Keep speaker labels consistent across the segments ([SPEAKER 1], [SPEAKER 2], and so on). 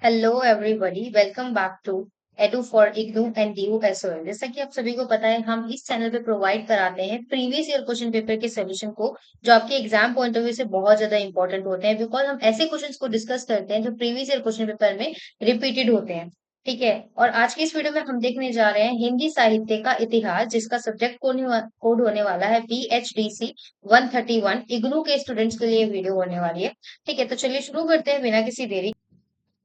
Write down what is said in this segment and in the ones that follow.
[SPEAKER 1] Hello everybody, welcome back to Edu for IGNOU and DU SOL. जैसा कि आप सभी को पता है, हम इस चैनल पे प्रोवाइड कराते हैं प्रीवियस ईयर क्वेश्चन पेपर के सॉल्यूशन को, जो आपके एग्जाम पॉइंट ऑफ व्यू से बहुत ज्यादा इंपॉर्टेंट होते हैं। बिकॉज हम ऐसे क्वेश्चंस को डिस्कस करते हैं जो प्रीवियस ईयर क्वेश्चन पेपर में रिपीटेड होते हैं। ठीक है, और आज की इस वीडियो में हम देखने जा रहे हैं हिंदी साहित्य का इतिहास, जिसका सब्जेक्ट कोड होने वाला है BHDC 131। इग्नू के स्टूडेंट्स के लिए वीडियो होने वाली है। ठीक है, तो चलिए शुरू करते हैं बिना किसी देरी।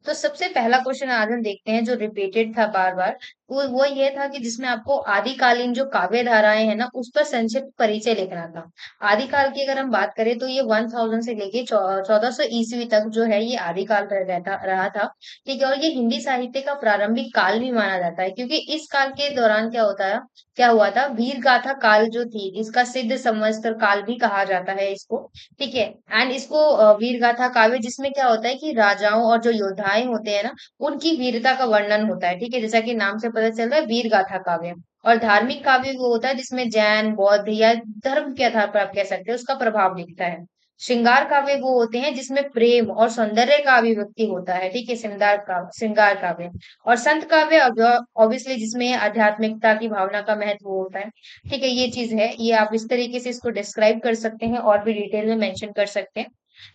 [SPEAKER 1] तो सबसे पहला क्वेश्चन आज हम देखते हैं जो रिपीटेड था बार बार। वो ये था कि जिसमें आपको आदिकालीन जो काव्य धाराएं हैं ना, उस पर संक्षिप्त परिचय लिखना था। आदिकाल की अगर हम बात करें तो ये 1000 से लेके 1400 ईस्वी तक जो है ये आदिकाल रहा था। ठीक है, और ये हिंदी साहित्य का प्रारंभिक काल भी माना जाता है, क्योंकि इस काल के दौरान क्या हुआ था, वीर गाथा काल जो थी, इसका सिद्ध संवत्सर काल भी कहा जाता है इसको। ठीक है, एंड इसको वीर गाथा काव्य, जिसमें क्या होता है कि राजाओं और जो योद्धाएं होते हैं ना, उनकी वीरता का वर्णन होता है। ठीक है, जैसा कि नाम से पता चल रहा है, वीर गाथा काव्य। और धार्मिक काव्य वो होता है जिसमें जैन, बौद्ध या धर्म के आधार पर आप कह सकते हैं उसका प्रभाव दिखता है। श्रृंगार काव्य वो होते हैं जिसमें प्रेम और सौंदर्य का अभिव्यक्ति होता है। ठीक है, श्रृंगार काव्य। और संत काव्य ऑब्वियसली जिसमें आध्यात्मिकता की भावना का महत्व होता है। ठीक है, ये चीज है, ये आप इस तरीके से इसको डिस्क्राइब कर सकते हैं और भी डिटेल में मेंशन कर सकते हैं।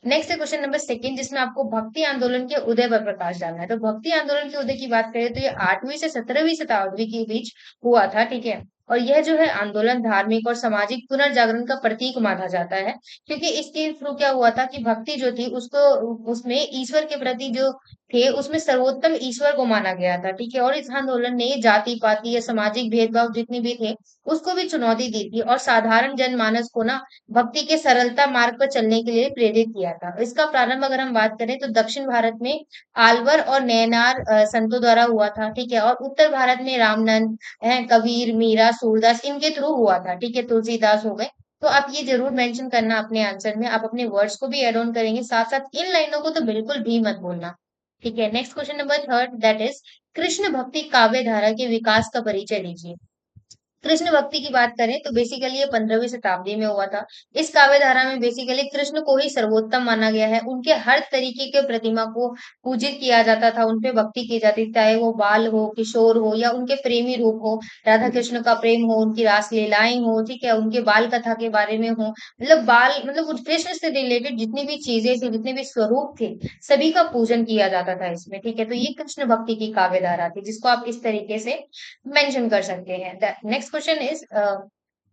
[SPEAKER 1] नेक्स्ट है क्वेश्चन नंबर सेकंड, जिसमें आपको भक्ति आंदोलन के उदय पर प्रकाश डालना है। तो भक्ति आंदोलन के उदय की बात करें तो ये 8वीं से 17वीं शताब्दी के बीच हुआ था। ठीक है, और यह जो है आंदोलन धार्मिक और सामाजिक पुनर्जागरण का प्रतीक माना जाता है, क्योंकि इसके थ्रू क्या हुआ था कि भक्ति जो थी उसको, उसमें ईश्वर के प्रति जो थे, उसमें सर्वोत्तम ईश्वर को माना गया था। ठीक है, और इस आंदोलन ने जाति पाति या सामाजिक भेदभाव जितने भी थे उसको भी चुनौती दी थी, और साधारण जनमानस को ना भक्ति के सरलता मार्ग पर चलने के लिए प्रेरित किया था। इसका प्रारंभ अगर हम बात करें तो दक्षिण भारत में आलवर और नैनार संतों द्वारा हुआ था। ठीक है, और उत्तर भारत में रामनंद, कबीर, मीरा, सूरदास, इनके थ्रू हुआ था। ठीक है, तुलसीदास हो गए। तो आप ये जरूर मेंशन करना अपने आंसर में, आप अपने वर्ड्स को भी एड ऑन करेंगे, साथ साथ इन लाइनों को तो बिल्कुल भी मत भूलना। ठीक है, next question number third, that is Krishna भक्ति काव्य धारा के विकास का परिचय दीजिए। कृष्ण भक्ति की बात करें तो बेसिकली ये 15वीं शताब्दी में हुआ था। इस काव्य धारा में बेसिकली कृष्ण को ही सर्वोत्तम माना गया है। उनके हर तरीके के प्रतिमा को पूजित किया जाता था, उनपे भक्ति की जाती थी, चाहे वो बाल हो, किशोर हो, या उनके प्रेमी रूप हो, राधा कृष्ण का प्रेम हो, उनकी रास लीलाएं हो। ठीक है, उनके बाल कथा के बारे में हो, मतलब बाल मतलब उस कृष्ण से रिलेटेड जितनी भी चीजें थी, जितने भी स्वरूप थे, सभी का पूजन किया जाता था इसमें। ठीक है, तो ये कृष्ण भक्ति की काव्य धारा थी, जिसको आप इस तरीके से मेंशन कर सकते हैं। नेक्स्ट क्वेश्चन इज,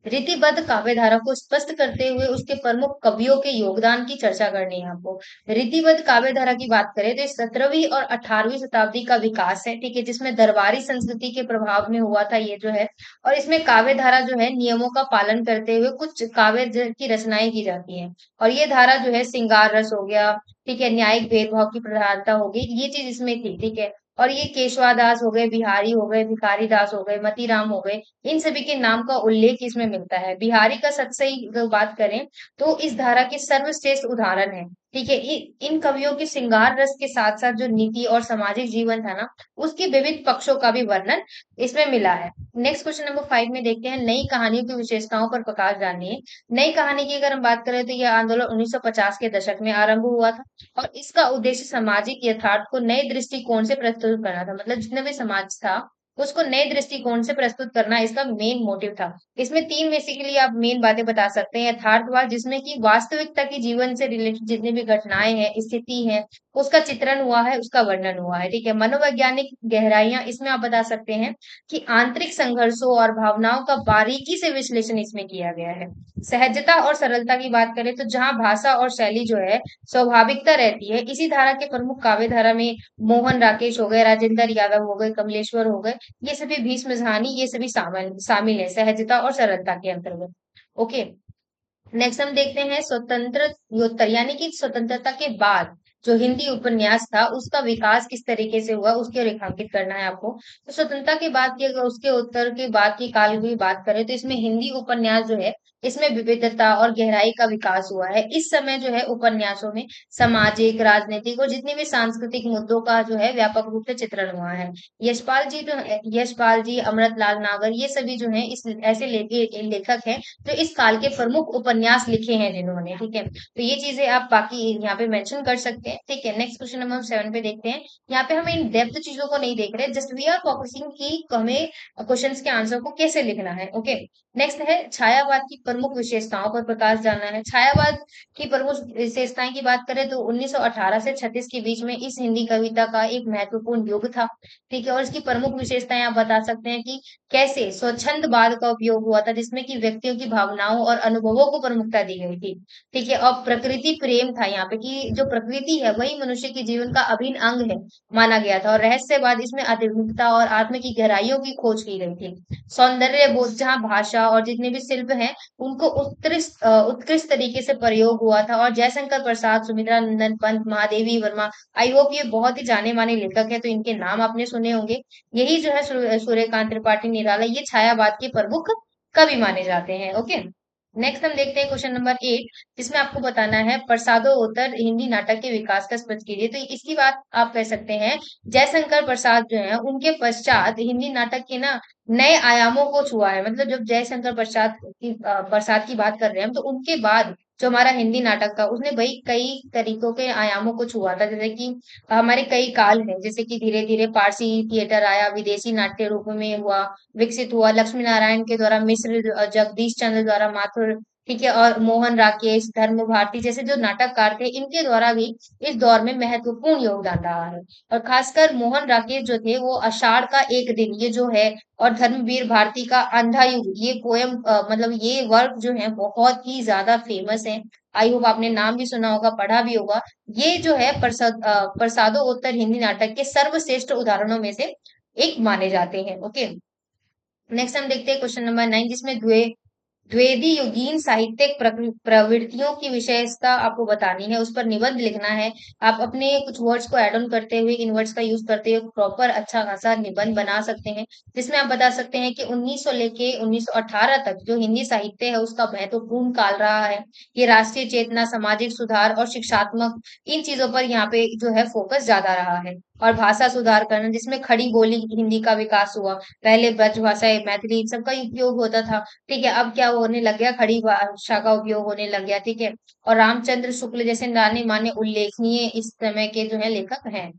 [SPEAKER 1] रीतिबद्ध काव्य धारा को स्पष्ट करते हुए उसके प्रमुख कवियों के योगदान की चर्चा करनी है आपको। रीतिबद्ध काव्य धारा की बात करें तो इस 17वीं और 18वीं शताब्दी का विकास है। ठीक है, जिसमें दरबारी संस्कृति के प्रभाव में हुआ था ये जो है। और इसमें काव्य धारा जो है नियमों का पालन करते हुए कुछ की रचनाएं की जाती हैं। और ये धारा जो है श्रृंगार रस हो गया, ठीक है, न्यायिक भेदभाव की प्रधानता हो गई, ये चीज इसमें थी। ठीक है, और ये केशवादास हो गए, बिहारी हो गए, भिखारी दास हो गए, मतीराम हो गए, इन सभी के नाम का उल्लेख इसमें मिलता है। बिहारी का सच्चाई अगर बात करें तो इस धारा के सर्वश्रेष्ठ उदाहरण है। ठीक है, इन कवियों के श्रृंगार रस के साथ साथ जो नीति और सामाजिक जीवन था ना, उसके विविध पक्षों का भी वर्णन इसमें मिला है। नेक्स्ट क्वेश्चन नंबर 5 में देखते हैं, नई कहानियों की विशेषताओं पर प्रकाश डालिए। नई कहानी की अगर हम बात करें तो यह आंदोलन 1950 के दशक में आरंभ हुआ था, और इसका उद्देश्य सामाजिक यथार्थ को नए दृष्टिकोण से प्रस्तुत करना था। मतलब जितना भी समाज था उसको नए दृष्टिकोण से प्रस्तुत करना इसका मेन मोटिव था। इसमें तीन बेसिकली आप मेन बातें बता सकते हैं। यथार्थवाद, जिसमें कि वास्तविकता की जीवन से रिलेटेड जितनी भी घटनाएं हैं, स्थिति है, उसका चित्रण हुआ है, उसका वर्णन हुआ है। ठीक है, मनोवैज्ञानिक गहराइयां, इसमें आप बता सकते हैं कि आंतरिक संघर्षों और भावनाओं का बारीकी से विश्लेषण इसमें किया गया है। सहजता और सरलता की बात करें तो जहां भाषा और शैली जो है स्वाभाविकता रहती है, इसी धारा के प्रमुख काव्य धारा में मोहन राकेश हो गए, राजेंद्र यादव हो गए, कमलेश्वर हो गए, ये सभी भीष्म झानी, ये सभी शामिल शामिल है सहजता और सरलता के अंतर्गत। ओके, नेक्स्ट हम देखते हैं स्वतंत्र योत्तर, यानी कि स्वतंत्रता के बाद जो हिंदी उपन्यास था उसका विकास किस तरीके से हुआ, उसके रेखांकित करना है आपको। तो स्वतंत्रता के बाद की, अगर उसके उत्तर के बाद की काल की बात करें तो इसमें हिंदी उपन्यास जो है, इसमें विविधता और गहराई का विकास हुआ है। इस समय जो है उपन्यासों में सामाजिक, राजनीतिक और जितने भी सांस्कृतिक मुद्दों का जो है व्यापक रूप से चित्रण हुआ है। यशपाल जी, अमृतलाल नागर, ये सभी जो है इस ऐसे लेखक हैं जो इस काल के प्रमुख उपन्यास लिखे हैं जिन्होंने। ठीक है, तो ये चीजें आप बाकी यहाँ पे मेंशन कर सकते हैं। ठीक है, नेक्स्ट क्वेश्चन नंबर 7 पे देखते हैं। यहाँ पे हम इन डेप्थ चीजों को नहीं देख रहे, जस्ट वी आर फोकसिंग कि हमें क्वेश्चंस के आंसर को कैसे लिखना है। ओके, नेक्स्ट है छायावाद की प्रमुख विशेषताओं पर प्रकाश डालना है। छायावाद की प्रमुख विशेषताएं की बात करें तो 1918 से 36 के बीच में इस हिंदी कविता का एक महत्वपूर्ण युग था। ठीक है, और इसकी प्रमुख विशेषताएं आप बता सकते हैं कि कैसे स्वच्छंदवाद का उपयोग हुआ था, जिसमें कि व्यक्तियों की भावनाओं और अनुभवों को प्रमुखता दी गई थी। ठीक है, और प्रकृति प्रेम था यहाँ पे कि जो प्रकृति है वही मनुष्य के जीवन का अभिन्न अंग है माना गया था। और रहस्यवाद, इसमें आध्यात्मिकता और आत्म की गहराइयों की खोज की गई थी। सौंदर्य बोध, जहाँ भाषा और जितने भी शिल्प हैं उनको उत्कृष्ट तरीके से प्रयोग हुआ था। और जयशंकर प्रसाद, सुमित्रा नंदन पंत, महादेवी वर्मा, आई होप ये बहुत ही जाने माने लेखक है, तो इनके नाम आपने सुने होंगे। यही जो है सूर्यकांत त्रिपाठी निराला, ये छायावाद के प्रमुख कवि माने जाते हैं। ओके, नेक्स्ट हम देखते हैं क्वेश्चन नंबर 8, जिसमें आपको बताना है प्रसादोत्तर हिंदी नाटक के विकास का स्पष्ट कीजिए। तो इसकी बात आप कह सकते हैं जयशंकर प्रसाद जो है उनके पश्चात हिंदी नाटक के ना नए आयामों को छुआ है। मतलब जब जयशंकर प्रसाद की बात कर रहे हैं हम, तो उनके बाद जो हमारा हिंदी नाटक था उसने भाई कई तरीकों के आयामों को छुआ था। जैसे कि हमारे कई काल हैं, जैसे कि धीरे धीरे पारसी थिएटर आया, विदेशी नाट्य रूप में हुआ, विकसित हुआ, लक्ष्मी नारायण के द्वारा मिश्र, जगदीश चंद्र द्वारा माथुर, ठीक है, और मोहन राकेश, धर्म भारती जैसे जो नाटककार थे, इनके द्वारा भी इस दौर में महत्वपूर्ण योगदान रहा है। और खासकर मोहन राकेश जो थे वो आषाढ़ का एक दिन, ये जो है, और धर्मवीर भारती का अंधा युग, ये पोयम मतलब ये वर्क जो है बहुत ही ज्यादा फेमस है। आई होप आपने नाम भी सुना होगा, पढ़ा भी होगा। ये जो है प्रसादो उत्तर हिंदी नाटक के सर्वश्रेष्ठ उदाहरणों में से एक माने जाते हैं। ओके, नेक्स्ट हम देखते हैं क्वेश्चन नंबर 9, जिसमें द्विवेदी युगीन साहित्यिक प्रवृत्तियों की विशेषता आपको बतानी है, उस पर निबंध लिखना है। आप अपने कुछ वर्ड्स को ऐड ऑन करते हुए, इन वर्ड्स का यूज करते हुए प्रॉपर अच्छा खासा निबंध बना सकते हैं, जिसमें आप बता सकते हैं कि 1900 लेके 1918 तक जो हिंदी साहित्य है उसका महत्वपूर्ण काल रहा है। ये राष्ट्रीय चेतना, सामाजिक सुधार और शिक्षात्मक, इन चीजों पर यहाँ पे जो है फोकस ज्यादा रहा है। और भाषा सुधार करना, जिसमें खड़ी बोली हिंदी का विकास हुआ। पहले ब्रज भाषा, मैथिली, इन सबका उपयोग होता था। ठीक है, अब क्या होने लग गया, खड़ी भाषा का उपयोग होने लग गया। ठीक है, और रामचंद्र शुक्ल जैसे जाने माने उल्लेखनीय इस समय के जो है लेखक हैं।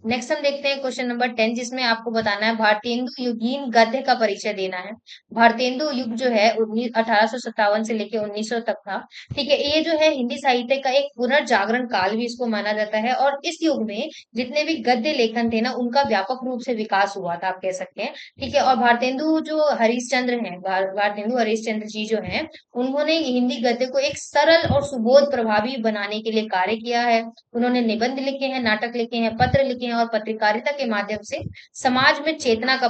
[SPEAKER 1] नेक्स्ट हम देखते हैं क्वेश्चन नंबर 10, जिसमें आपको बताना है भारतेंदु युगीन गद्य का परिचय देना है। भारतेंदु युग जो है 1857 से लेके 1900 तक था। ठीक है, ये जो है हिंदी साहित्य का एक पुनर्जागरण काल भी इसको माना जाता है। और इस युग में जितने भी गद्य लेखन थे ना, उनका व्यापक रूप से विकास हुआ था, आप कह सकते हैं। ठीक है, और भारतेंदु जो हरिश्चंद्र हैं, भारतेंदु हरिश्चंद्र जी जो हैं, उन्होंने हिंदी गद्य को एक सरल और सुबोध प्रभावी बनाने के लिए कार्य किया है। उन्होंने निबंध लिखे हैं, नाटक लिखे हैं, पत्र लिखे हैं, और पत्रकारिता के माध्यम से समाज में चेतना का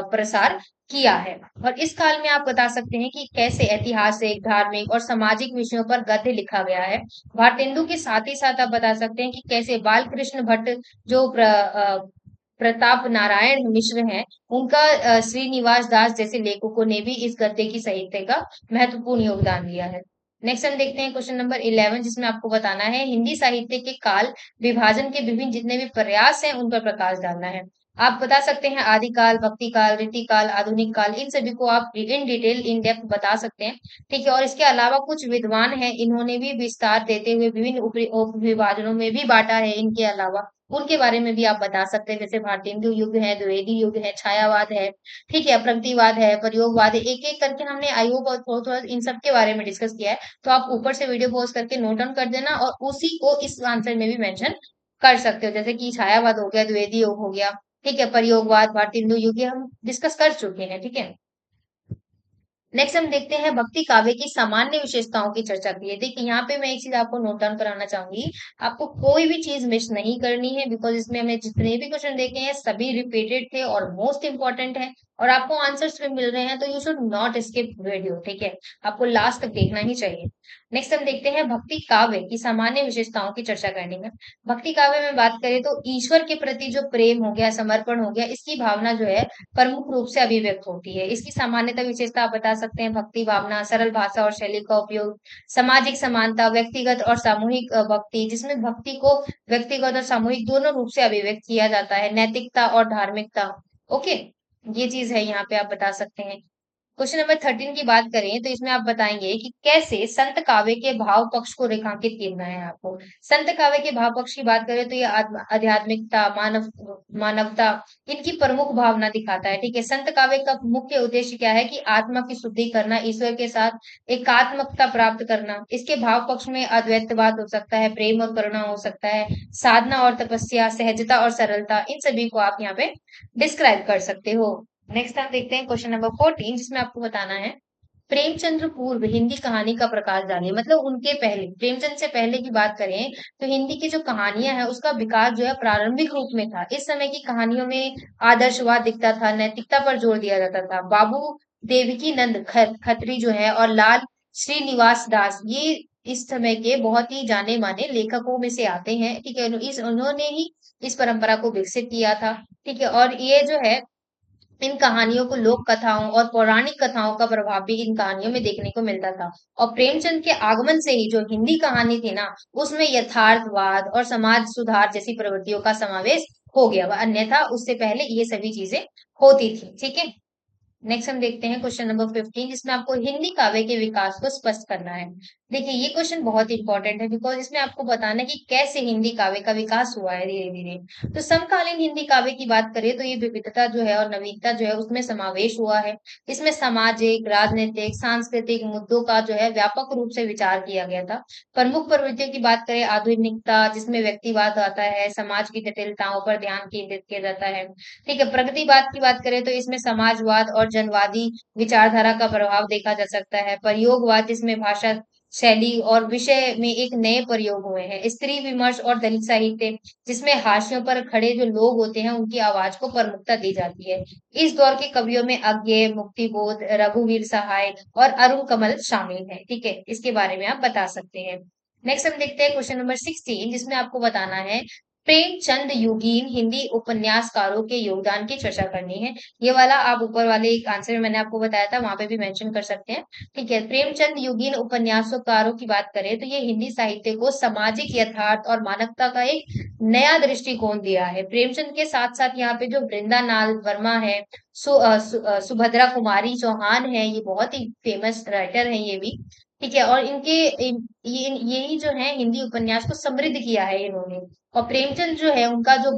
[SPEAKER 1] प्रसार किया है। और इस काल में आप बता सकते हैं कि कैसे ऐतिहासिक, धार्मिक और सामाजिक विषयों पर गद्य लिखा गया है। भारतेंदु के साथ ही साथ आप बता सकते हैं कि कैसे बाल कृष्ण भट्ट जो प्रताप नारायण मिश्र हैं, उनका श्रीनिवास दास जैसे लेखकों ने भी इस गद्य की साहित्य का महत्वपूर्ण योगदान दिया है। नेक्स्ट हम देखते हैं क्वेश्चन नंबर 11, जिसमें आपको बताना है हिंदी साहित्य के काल विभाजन के विभिन्न जितने भी प्रयास हैं उन पर प्रकाश डालना है। आप बता सकते हैं आदिकाल, भक्ति काल, रीति काल, आधुनिक काल, इन सभी को आप इन डिटेल इन डेप्थ बता सकते हैं। ठीक है, और इसके अलावा कुछ विद्वान हैं, इन्होंने भी विस्तार देते हुए विभिन्न उप विभाजनों में भी बांटा है। इनके अलावा उनके बारे में भी आप बता सकते हैं, जैसे भारतेंदु युग है, द्विवेदी युग है, छायावाद है, ठीक है, प्रगतिवाद है, प्रयोगवाद है। एक एक करके हमने आई होप और थोड़ा थोड़ा इन सब के बारे में डिस्कस किया है। तो आप ऊपर से वीडियो पॉज करके नोट डाउन कर देना, और उसी को इस आंसर में भी मेंशन कर सकते हो। जैसे कि छायावाद हो गया, द्विवेदी योग हो गया, ठीक है, प्रयोगवाद, भारतेंदु युग, ये हम डिस्कस कर चुके हैं। ठीक है, नेक्स्ट हम देखते हैं भक्ति काव्य की सामान्य विशेषताओं की चर्चा के लिए। देखिए यहाँ पे मैं एक चीज आपको नोट डाउन कराना चाहूंगी, आपको कोई भी चीज मिस नहीं करनी है, बिकॉज इसमें हमें जितने भी क्वेश्चन देखे हैं सभी रिपीटेड थे और मोस्ट इंपॉर्टेंट है, और आपको आंसर्स भी मिल रहे हैं, तो you should not skip video. ठीक है, आपको लास्ट तक देखना ही चाहिए। नेक्स्ट हम देखते हैं भक्ति काव्य की सामान्य विशेषताओं की चर्चा करने में। भक्ति काव्य में बात करें तो ईश्वर के प्रति जो प्रेम हो गया, समर्पण हो गया, इसकी भावना जो है प्रमुख रूप से अभिव्यक्त होती है। इसकी सामान्यता विशेषता आप बता सकते हैं भक्ति भावना, सरल भाषा और शैली का उपयोग, सामाजिक समानता, व्यक्तिगत और सामूहिक भक्ति, जिसमें भक्ति को व्यक्तिगत और सामूहिक दोनों रूप से अभिव्यक्त किया जाता है, नैतिकता और धार्मिकता। ओके, ये चीज है यहाँ पे आप बता सकते हैं। क्वेश्चन नंबर 13 की बात करें तो इसमें आप बताएंगे कि कैसे संत काव्य के भाव पक्ष को रेखांकित करना है आपको। संत काव्य के भाव पक्ष की बात करें तो ये आध्यात्मिकता, मानवता, इनकी प्रमुख भावना दिखाता है। ठीक है, संत काव्य का मुख्य उद्देश्य क्या है कि आत्मा की शुद्धि करना, ईश्वर के साथ एकात्मकता प्राप्त करना। इसके भाव पक्ष में अद्वैतवाद हो सकता है, प्रेम और करुणा हो सकता है, साधना और तपस्या, सहजता और सरलता, इन सभी को आप यहाँ पे डिस्क्राइब कर सकते हो। नेक्स्ट हम देखते हैं क्वेश्चन नंबर 14, जिसमें आपको बताना है प्रेमचंद्र पूर्व हिंदी कहानी का प्रकाश डालिए। मतलब उनके पहले, प्रेमचंद से पहले की बात करें तो हिंदी की जो कहानियां है उसका विकास जो है प्रारंभिक रूप में था। इस समय की कहानियों में आदर्शवाद दिखता था, नैतिकता पर जोर दिया जाता था। बाबू देवकी नंद खत्री जो है और लाल श्रीनिवास दास, ये इस समय के बहुत ही जाने माने लेखकों में से आते हैं। ठीक है, इस उन्होंने ही इस परंपरा को विकसित किया था। ठीक है, और ये जो है इन कहानियों को लोक कथाओं और पौराणिक कथाओं का प्रभाव भी इन कहानियों में देखने को मिलता था। और प्रेमचंद के आगमन से ही जो हिंदी कहानी थी ना, उसमें यथार्थवाद और समाज सुधार जैसी प्रवृत्तियों का समावेश हो गया। वह अन्यथा उससे पहले ये सभी चीजें होती थी। ठीक है, नेक्स्ट हम देखते हैं क्वेश्चन नंबर 15, जिसमें आपको हिंदी काव्य के विकास को स्पष्ट करना है। देखिए ये क्वेश्चन बहुत इंपॉर्टेंट है, बिकॉज इसमें आपको बताना है कि कैसे हिंदी काव्य का विकास हुआ है धीरे धीरे। तो समकालीन हिंदी काव्य की बात करें तो ये विविधता जो है और नवीनता जो है उसमें समावेश हुआ है। इसमें सामाजिक, राजनीतिक, सांस्कृतिक मुद्दों का जो है व्यापक रूप से विचार किया गया था। प्रमुख प्रवृत्तियों की बात करें, आधुनिकता जिसमें व्यक्तिवाद आता है, समाज की जटिलताओं पर ध्यान केंद्रित किया जाता है। ठीक है, प्रगतिवाद की बात करें तो इसमें समाजवाद और जनवादी विचारधारा का प्रभाव देखा जा सकता है। प्रयोगवाद जिसमें भाषा, शैली और विषय में एक नए प्रयोग हुए हैं। स्त्री विमर्श और दलित साहित्य जिसमें हाशियों पर खड़े जो लोग होते हैं उनकी आवाज को प्रमुखता दी जाती है। इस दौर के कवियों में अज्ञेय, मुक्तिबोध, रघुवीर सहाय और अरुण कमल शामिल हैं। ठीक है, इसके बारे में आप बता सकते हैं। नेक्स्ट हम देखते हैं क्वेश्चन नंबर 16, जिसमें आपको बताना है प्रेमचंद युगीन हिंदी उपन्यासकारों के योगदान की चर्चा करनी है। ये वाला आप ऊपर वाले एक आंसर में मैंने आपको बताया था, वहां पे भी मेंशन कर सकते हैं। ठीक है, प्रेमचंद युगीन उपन्यासकारों की बात करें तो ये हिंदी साहित्य को सामाजिक यथार्थ और मानवता का एक नया दृष्टिकोण दिया है। प्रेमचंद के साथ साथ यहाँ पे जो वृंदा नाल वर्मा है, सुभद्रा कुमारी चौहान है, ये बहुत ही फेमस राइटर है ये भी। ठीक है, और यही जो है हिंदी उपन्यास को समृद्ध किया है इन्होंने। और प्रेमचंद जो है उनका जो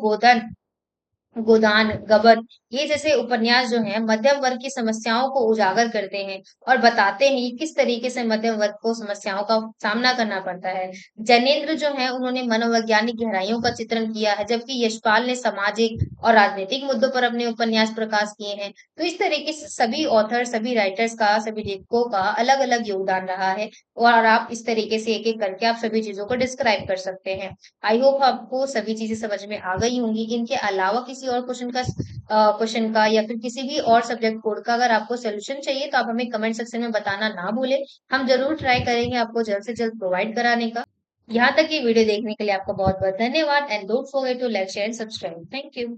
[SPEAKER 1] गोदान, गबन, ये जैसे उपन्यास जो हैं मध्यम वर्ग की समस्याओं को उजागर करते हैं और बताते हैं कि किस तरीके से मध्यम वर्ग को समस्याओं का सामना करना पड़ता है। जैनेन्द्र जो है उन्होंने मनोवैज्ञानिक गहराइयों का चित्रण किया है, जबकि यशपाल ने सामाजिक और राजनीतिक मुद्दों पर अपने उपन्यास प्रकाश किए हैं। तो इस तरीके से सभी ऑथर, सभी राइटर्स का, सभी लेखकों का अलग अलग योगदान रहा है। और आप इस तरीके से एक एक करके आप सभी चीजों को डिस्क्राइब कर सकते हैं। आई होप आपको सभी चीजें समझ में आ गई होंगी। इनके अलावा किसी और क्वेश्चन का या फिर किसी भी और सब्जेक्ट कोड का अगर आपको सोल्यूशन चाहिए तो आप हमें कमेंट सेक्शन में बताना ना भूलें। हम जरूर ट्राई करेंगे आपको जल्द से जल्द प्रोवाइड कराने का। यहाँ तक ये वीडियो देखने के लिए आपका बहुत बहुत धन्यवाद, and don't forget to like, share and subscribe. Thank you.